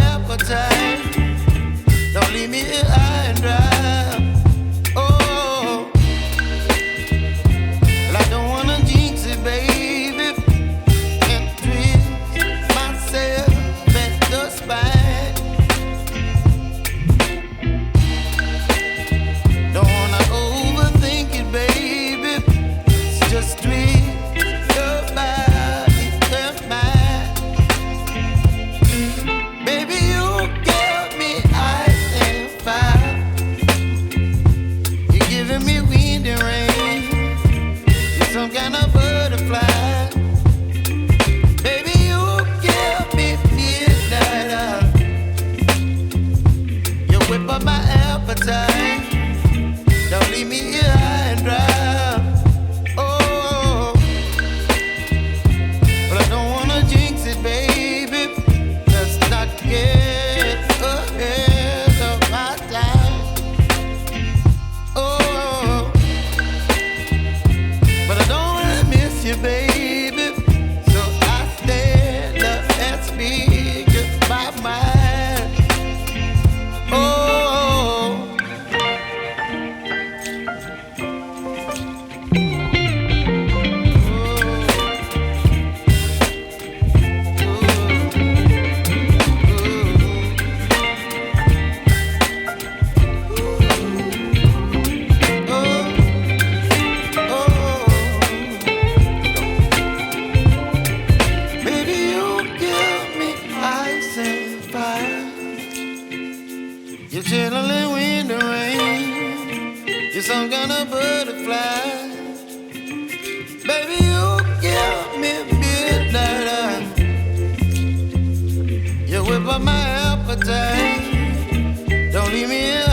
appetite. Don't leave me here high and dry. Oh, well, I don't wanna jinx it, baby, and twist myself at the spine. Don't wanna overthink it, baby. It's just twist your body and mine. Baby, you give me ice and fire. You're giving me wind and rain. You're some kind of butterfly. Baby, you give me midnight. You whip up my appetite. Don't leave me here high and dry. Oh, but I don't wanna jinx it, baby. Let's not get ahead of my time. Oh, but I don't wanna miss you, baby. So I stand up and speak my mind. Oh. Baby, you give me ice and fire. You're chilling wind and rain. You're some kind of butterfly. Baby, you give me midnight. You whip up my appetite. Don't leave me here